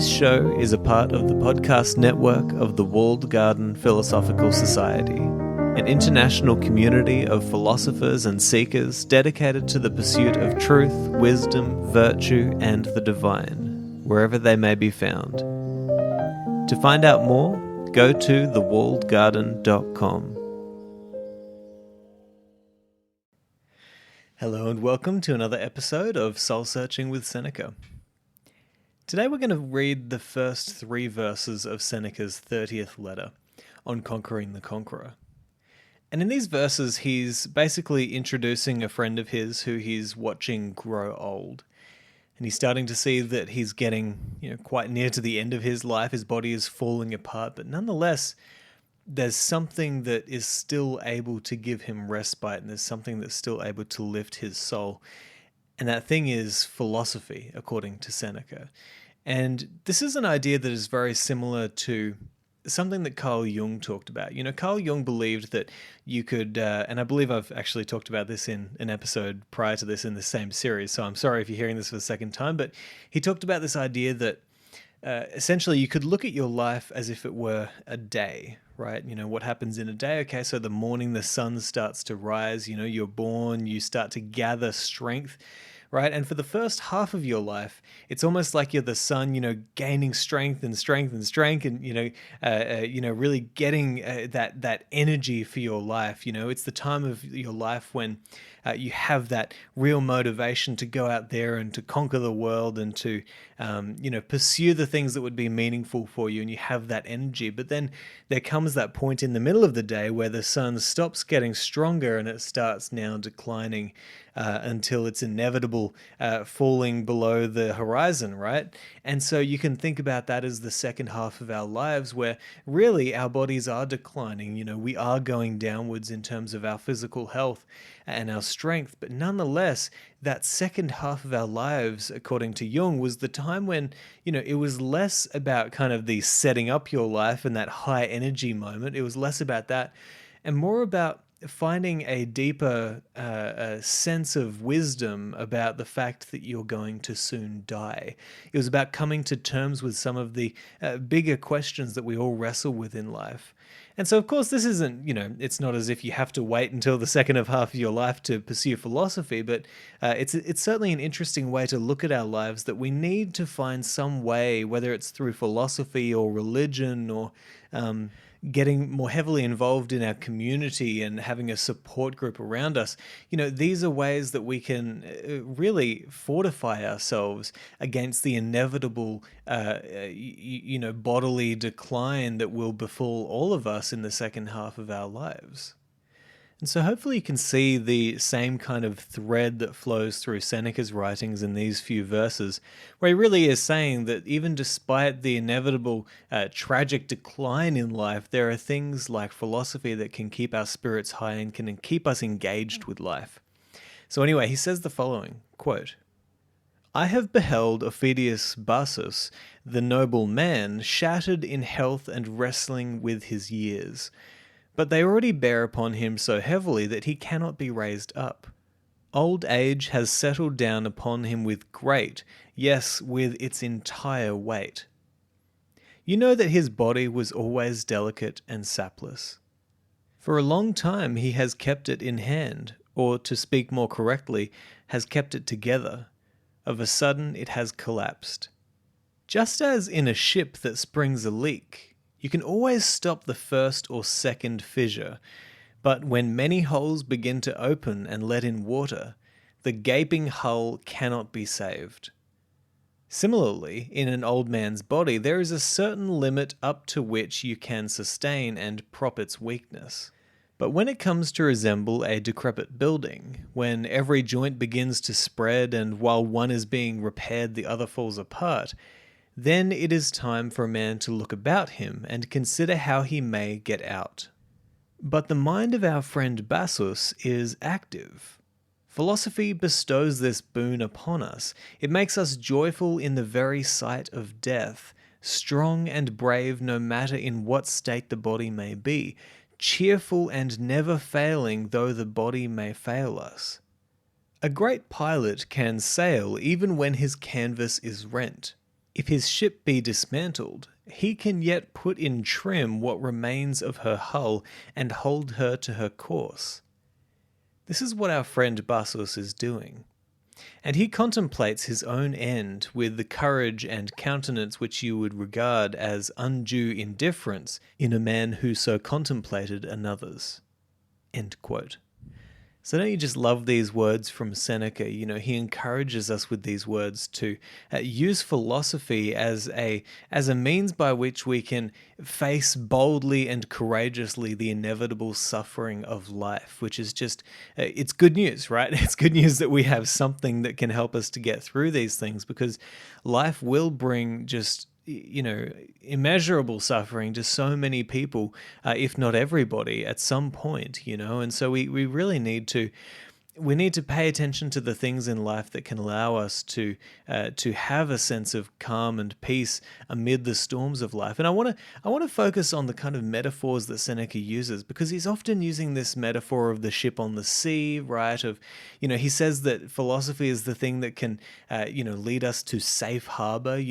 This show is a part of the podcast network of the Walled Garden Philosophical Society, an international community of philosophers and seekers dedicated to the pursuit of truth, wisdom, virtue, and the divine, wherever they may be found. To find out more, go to thewalledgarden.com. Hello and welcome to another episode of Soul Searching with Seneca. Today we're going to read the first 3 verses of Seneca's 30th letter on conquering the conqueror. And in these verses he's basically introducing a friend of his who he's watching grow old. And he's starting to see that he's getting, quite near to the end of his life. His body is falling apart, but nonetheless, there's something that is still able to give him respite, and there's something that's still able to lift his soul. And that thing is philosophy, according to Seneca. And this is an idea that is very similar to something that Carl Jung talked about. Carl Jung believed that you could, and I believe I've actually talked about this in an episode prior to this in the same series, so I'm sorry if you're hearing this for the second time, but he talked about this idea that essentially you could look at your life as if it were a day, right? What happens in a day? Okay, so the morning the sun starts to rise, you're born, you start to gather strength, right? And for the first half of your life, it's almost like you're the sun, gaining strength and strength and strength, and really getting that energy for your life. It's the time of your life when you have that real motivation to go out there and to conquer the world and to pursue the things that would be meaningful for you, and you have that energy. But then there comes that point in the middle of the day where the sun stops getting stronger and it starts now declining until it's inevitable falling below the horizon, right? And so you can think about that as the second half of our lives where really our bodies are declining. We are going downwards in terms of our physical health and our strength, but nonetheless, that second half of our lives, according to Jung, was the time when, it was less about kind of the setting up your life and that high energy moment. It was less about that and more about finding a deeper sense of wisdom about the fact that you're going to soon die. It was about coming to terms with some of the bigger questions that we all wrestle with in life. And so, of course, this isn't, it's not as if you have to wait until the second half of your life to pursue philosophy, but it's certainly an interesting way to look at our lives, that we need to find some way, whether it's through philosophy or religion or getting more heavily involved in our community and having a support group around us. These are ways that we can really fortify ourselves against the inevitable, bodily decline that will befall all of us in the second half of our lives. And so hopefully you can see the same kind of thread that flows through Seneca's writings in these few verses, where he really is saying that even despite the inevitable tragic decline in life, there are things like philosophy that can keep our spirits high and can keep us engaged with life. So anyway, he says the following, quote, "I have beheld Aufidius Bassus, the noble man, shattered in health and wrestling with his years. But they already bear upon him so heavily that he cannot be raised up. Old age has settled down upon him with great, yes, with its entire weight. You know that his body was always delicate and sapless. For a long time he has kept it in hand, or to speak more correctly, has kept it together. Of a sudden it has collapsed. Just as in a ship that springs a leak, you can always stop the first or second fissure, but when many holes begin to open and let in water, the gaping hull cannot be saved. Similarly, in an old man's body, there is a certain limit up to which you can sustain and prop its weakness. But when it comes to resemble a decrepit building, when every joint begins to spread and while one is being repaired the other falls apart, then it is time for a man to look about him and consider how he may get out. But the mind of our friend Bassus is active. Philosophy bestows this boon upon us. It makes us joyful in the very sight of death, strong and brave no matter in what state the body may be, cheerful and never failing though the body may fail us. A great pilot can sail even when his canvas is rent. If his ship be dismantled, he can yet put in trim what remains of her hull and hold her to her course. This is what our friend Bassus is doing. And he contemplates his own end with the courage and countenance which you would regard as undue indifference in a man who so contemplated another's. End quote. So don't you just love these words from Seneca? He encourages us with these words to use philosophy as a means by which we can face boldly and courageously the inevitable suffering of life, which is just, it's good news, right? It's good news that we have something that can help us to get through these things, because life will bring just immeasurable suffering to so many people, if not everybody, at some point, and so we really need to pay attention to the things in life that can allow us to have a sense of calm and peace amid the storms of life. And I want to focus on the kind of metaphors that Seneca uses, because he's often using this metaphor of the ship on the sea, right? He says that philosophy is the thing that can lead us to safe harbor.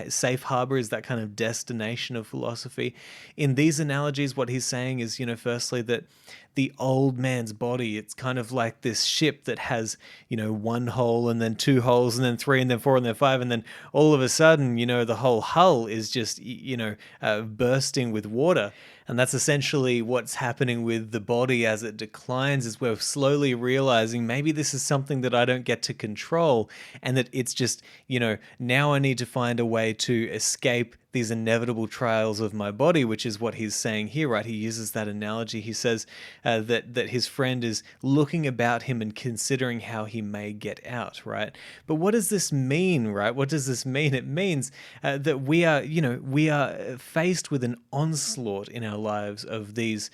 Safe harbor is that kind of destination of philosophy. In these analogies, what he's saying is, firstly, that the old man's body, it's kind of like this ship that has, one hole and then two holes and then three and then four and then five. And then all of a sudden, the whole hull is just, bursting with water. And that's essentially what's happening with the body as it declines, is we're slowly realizing maybe this is something that I don't get to control, and that it's just, now I need to find a way to escape these inevitable trials of my body, which is what he's saying here, right? He uses that analogy. He says that his friend is looking about him and considering how he may get out, right? But what does this mean, right? What does this mean? It means that we are faced with an onslaught in our lives of these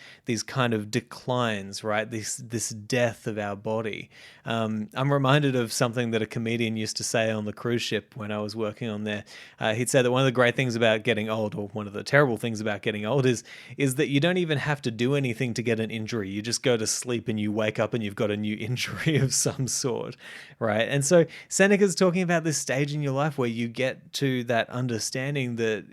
kind of declines, right? This death of our body. I'm reminded of something that a comedian used to say on the cruise ship when I was working on there. He'd say that one of the great things about getting old, or one of the terrible things about getting old, is that you don't even have to do anything to get an injury. You just go to sleep and you wake up and you've got a new injury of some sort, right? And so Seneca's talking about this stage in your life where you get to that understanding that,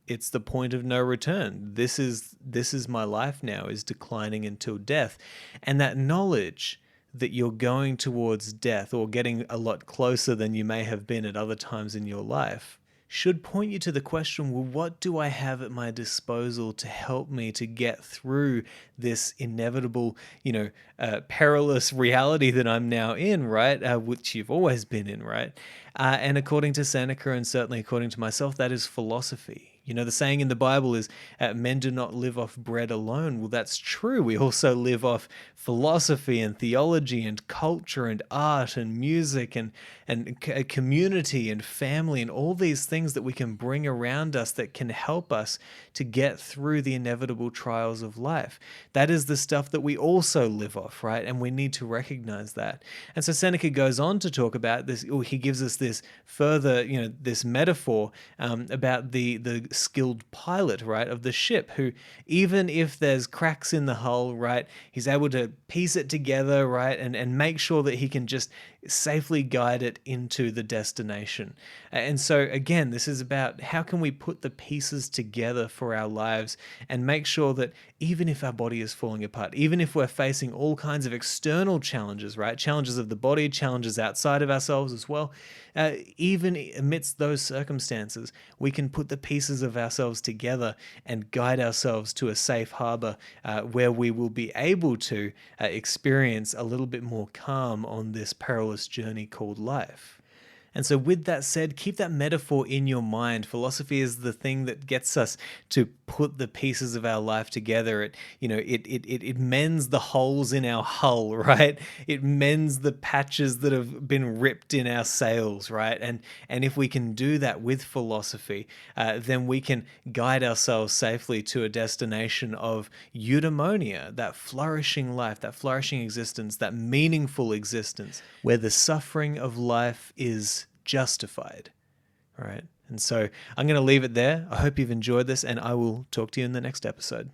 it's the point of no return. This is my life now, is declining until death. And that knowledge that you're going towards death, or getting a lot closer than you may have been at other times in your life, should point you to the question, well, what do I have at my disposal to help me to get through this inevitable, perilous reality that I'm now in, right? Which you've always been in, right? And according to Seneca, and certainly according to myself, that is philosophy. The saying in the Bible is, men do not live off bread alone. Well, that's true. We also live off philosophy and theology and culture and art and music and community and family and all these things that we can bring around us that can help us to get through the inevitable trials of life. That is the stuff that we also live off, right? And we need to recognize that. And so Seneca goes on to talk about this, or he gives us this further, this metaphor about the skilled pilot, right, of the ship, who, even if there's cracks in the hull, right, he's able to piece it together, right, and make sure that he can just safely guide it into the destination. And so again, this is about how can we put the pieces together for our lives and make sure that even if our body is falling apart, even if we're facing all kinds of external challenges, right, challenges of the body, challenges outside of ourselves as well, even amidst those circumstances, we can put the pieces of ourselves together and guide ourselves to a safe harbor where we will be able to experience a little bit more calm on this perilous journey called life. And so with that said, keep that metaphor in your mind. Philosophy is the thing that gets us to put the pieces of our life together. It mends the holes in our hull, right? It mends the patches that have been ripped in our sails, right? And if we can do that with philosophy, then we can guide ourselves safely to a destination of eudaimonia, that flourishing life, that flourishing existence, that meaningful existence, where the suffering of life is justified, right? And so I'm going to leave it there. I hope you've enjoyed this, and I will talk to you in the next episode.